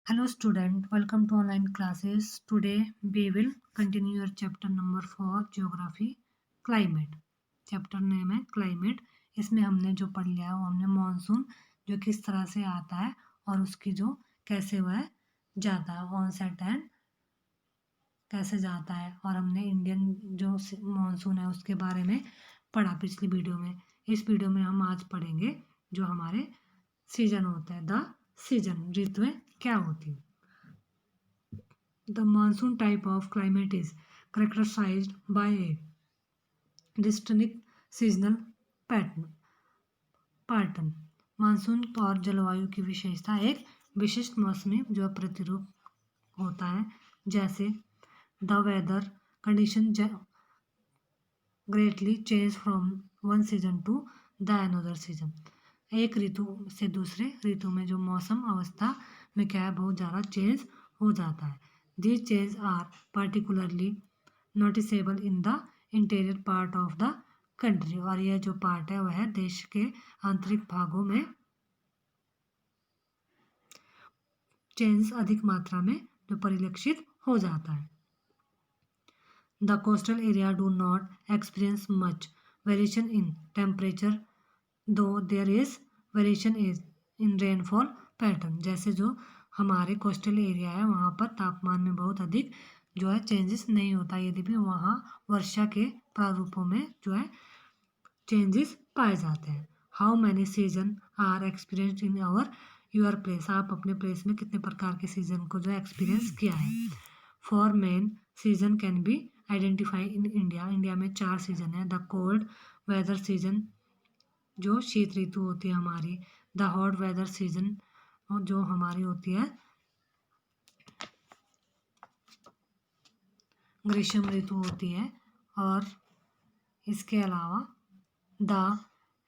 Hello student, welcome to online classes. Today we will continue your chapter number 4 geography climate. Chapter name है climate. इसमें हमने जो पढ़ लिया है वो हमने मानसून जो किस तरह से आता है और उसकी जो कैसे वह जाता है ऑनसेट एंड कैसे जाता है, और हमने इंडियन जो मानसून है उसके बारे में पढ़ा पिछली वीडियो में। इस वीडियो में हम आज पढ़ेंगे जो हमारे सीजन होते हैं, द सीजन, ऋतुएं क्या होती हैं। The monsoon type of climate is characterized by a distinct seasonal pattern. Monsoon और जलवायु की विशेषता एक विशिष्ट मौसमी जो प्रतिरूप होता है, जैसे the weather condition greatly change from one season to the another season. एक ऋतु से दूसरे ऋतु में जो मौसम अवस्था में क्या है बहुत ज़्यादा चेंज हो जाता है। These change are particularly noticeable in the interior part of the country, और यह जो पार्ट है वह देश के आंतरिक भागों में चेंज अधिक मात्रा में जो परिलक्षित हो जाता है। The coastal area do not experience much variation in temperature, though there is variation is in rainfall pattern। जैसे जो हमारे कोस्टल एरिया है वहाँ पर तापमान में बहुत अधिक जो है चेंजेस नहीं होता, यदि भी वहाँ वर्षा के प्रारूपों में जो है चेंजेस पाए जाते हैं। How many season are experience in our your place. आप अपने प्लेस में कितने प्रकार के सीजन को जो एक्सपीरियंस किया है। For main season can be identify in India. India में 4 सीजन है। द कोल्ड वेदर सीजन जो शीत ऋतु होती है हमारी। द हॉट वेदर सीजन जो हमारी होती है ग्रीष्म ऋतु होती है। और इसके अलावा the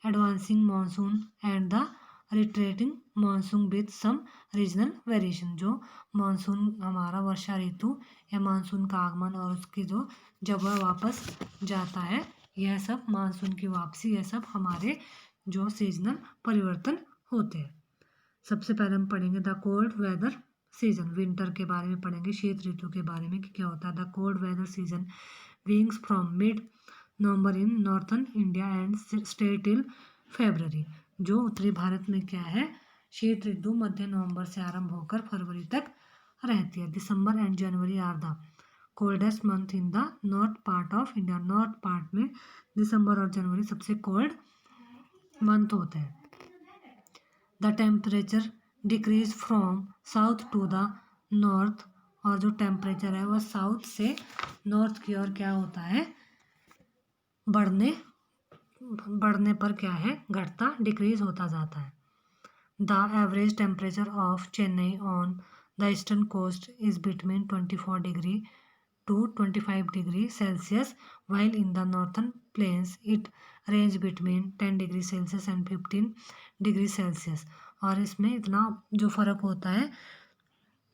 advancing monsoon and the retreating monsoon with some regional variation. जो मानसून हमारा वर्षा ऋतु या मानसून का आगमन और उसकी जो जब वह वापस जाता है, यह सब मानसून की वापसी, यह सब हमारे जो सीजनल परिवर्तन होते हैं। सबसे पहले हम पढ़ेंगे the cold weather season, winter के बारे में पढ़ेंगे, शीत ऋतु के बारे में कि क्या होता है। The cold weather season begins from mid November in northern India and stay till February. जो उत्तरी भारत में क्या है शीत ऋतु मध्य नवंबर से आरंभ होकर फरवरी तक रहती है। December and January are the coldest month in the north part of India. North part में दिसंबर और जनवरी सबसे कोल्ड मंथ होते हैं। The temperature decrease from south to the north, और जो टेम्परेचर है वह साउथ से नॉर्थ की ओर क्या होता है बढ़ने पर क्या है घटता, डिक्रीज होता जाता है। The average temperature of Chennai on the eastern coast is between 24 degree to 25 degree Celsius, while in the northern plains it range between 10 degree Celsius and 15 degree Celsius। और इसमें इतना जो फर्क होता है,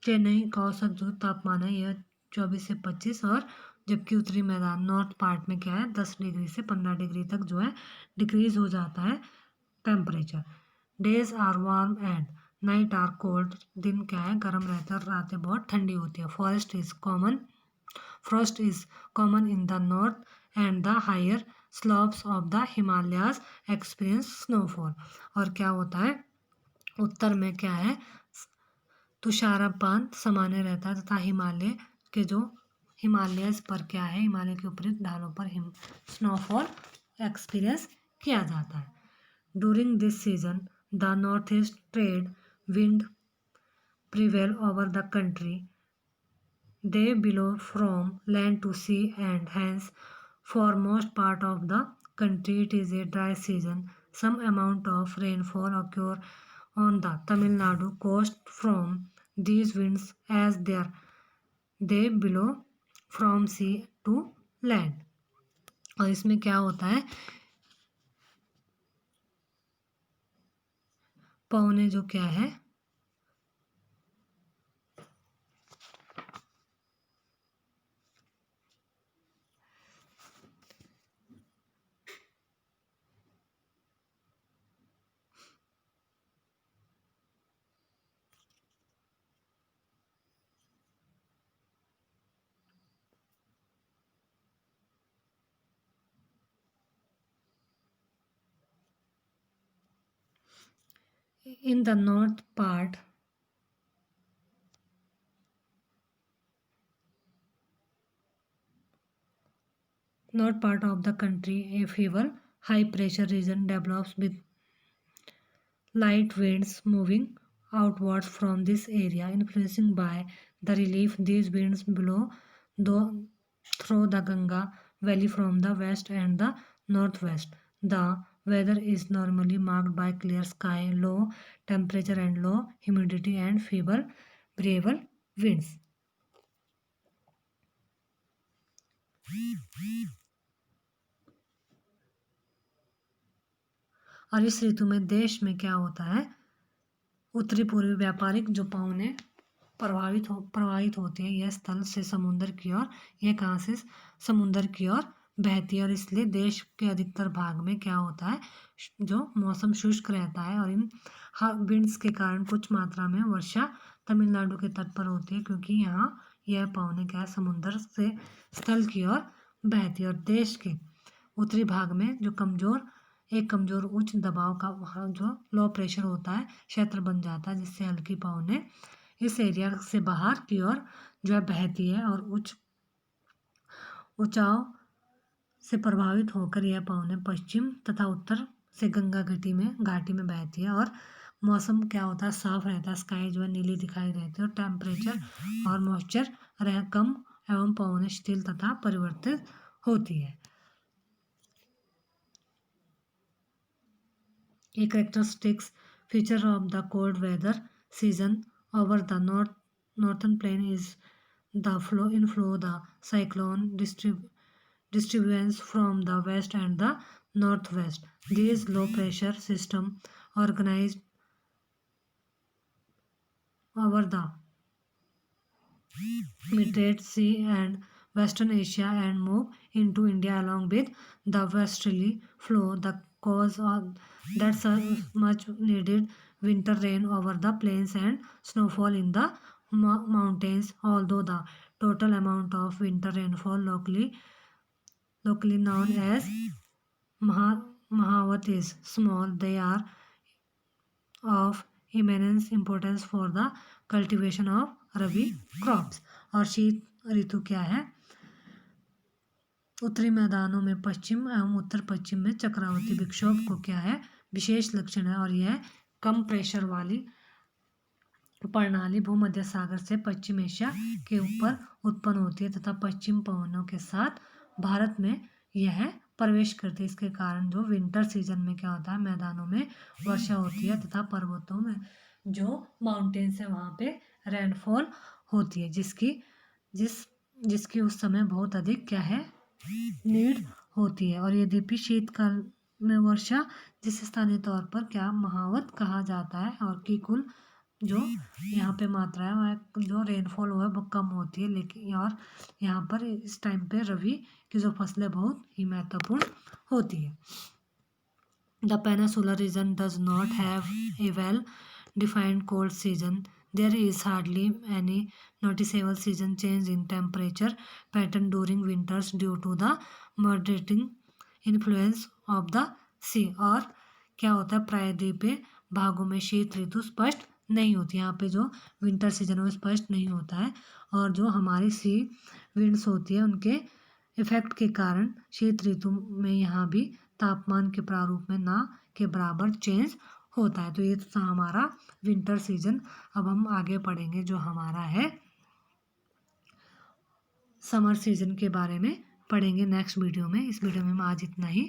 चेन्नई का औसत जो तापमान है यह 24 से 25, और जबकि उत्तरी मैदान नॉर्थ पार्ट में क्या है 10 डिग्री से 15 डिग्री तक जो है डिक्रीज हो जाता है temperature. Days are warm and night are cold. दिन क्या है गर्म रहता है और रातें बहुत ठंडी होती है। Frost is common in the north and the higher slopes of the Himalayas experience snowfall। और क्या होता है उत्तर में क्या है तुषारपात सामान्य रहता है तथा हिमालय के जो हिमालयस पर क्या है हिमालय के ऊपरी ढालों पर स्नोफॉल एक्सपीरियंस किया जाता है। During this season the north east trade wind prevail over the country. They blow from land to sea, and hence for most part of the country it is a dry season. Some amount of rainfall occur on the Tamil Nadu coast from these winds as they blow from sea to land। और इसमें क्या होता है पवने जो क्या है In the north part of the country, a feeble high pressure region develops with light winds moving outwards from this area, influencing by the relief. These winds blow through the Ganga Valley from the west and the northwest. The weather is normally marked by clear sky, low temperature and low humidity, and feeble variable winds. और इस ऋतु में देश में क्या होता है, उत्तरी पूर्वी व्यापारिक जो पवनें प्रवाहित होती हैं, यह स्थल से समुद्र की ओर, यह कहाँ से समुद्र की ओर बहती है, और इसलिए देश के अधिकतर भाग में क्या होता है, जो मौसम शुष्क रहता है। और इन विंड्स के कारण कुछ मात्रा में वर्षा तमिलनाडु के तट पर होती है, क्योंकि यहाँ यह पवनें क्या समुद्र से स्थल की ओर बहती है। और देश के उत्तरी भाग में जो कमजोर उच्च दबाव का वहाँ जो लो प्रेशर होता है क्षेत्र बन जाता है, जिससे हल्की पवनें इस एरिया से बाहर की ओर जो है बहती है, और ऊंचाव से प्रभावित होकर यह पवनें पश्चिम तथा उत्तर से गंगा घाटी में बहती है। और मौसम क्या होता है, साफ रहता है, स्काई जो है नीली दिखाई देती है, और टेम्परेचर और मॉइस्चर कम एवं पवनें शिथिल तथा परिवर्तित होती है। A characteristic feature of the cold weather season over the northern plain is the inflow the cyclone disturbance from the west and the northwest. These low pressure system organized over the Mediterranean Sea and Western Asia and move into India along with the westerly flow. The cause of that much needed winter rain over the plains and snowfall in the mountains. Although the total amount of winter rainfall locally known as Mahavat is small, they are of immense importance for the cultivation of rabi crops. और शीत ऋतु क्या है, उत्तरी मैदानों में पश्चिम एवं उत्तर पश्चिम में चक्रवाती विक्षोभ को क्या है विशेष लक्षण है, और यह कम प्रेशर वाली प्रणाली भूमध्य सागर से पश्चिम एशिया के ऊपर उत्पन्न होती है तथा पश्चिम पवनों के साथ भारत में यह प्रवेश करती है। इसके कारण जो विंटर सीजन में क्या होता है, मैदानों में वर्षा होती है तथा पर्वतों में जो माउंटेन्स है वहाँ पे रेनफॉल होती है, जिसकी उस समय बहुत अधिक क्या है नीड होती है। और यद्यपि शीतकाल में वर्षा जिस स्थानीय तौर पर क्या महावत कहा जाता है, और की कुल जो यहाँ पे मात्रा है वह जो रेनफॉल हुआ है वो कम होती है, लेकिन और यहाँ पर इस टाइम पे रबी की जो फसलें बहुत ही महत्वपूर्ण होती है। The peninsular region does not have a well-defined cold season. There is hardly any noticeable season change in temperature pattern during winters due to the moderating influence of the sea. और क्या होता है, प्रायद्वीपीय भागों में शीत ऋतु स्पष्ट नहीं होती, यहाँ पे जो विंटर सीजन है वो स्पष्ट नहीं होता है, और जो हमारी सी विंड्स होती है उनके इफेक्ट के कारण शीत ऋतु में यहाँ भी तापमान के प्रारूप में ना के बराबर चेंज होता है। तो ये तो था हमारा विंटर सीजन। अब हम आगे पढ़ेंगे जो हमारा है समर सीजन के बारे में पढ़ेंगे नेक्स्ट वीडियो में। इस वीडियो में हम आज इतना ही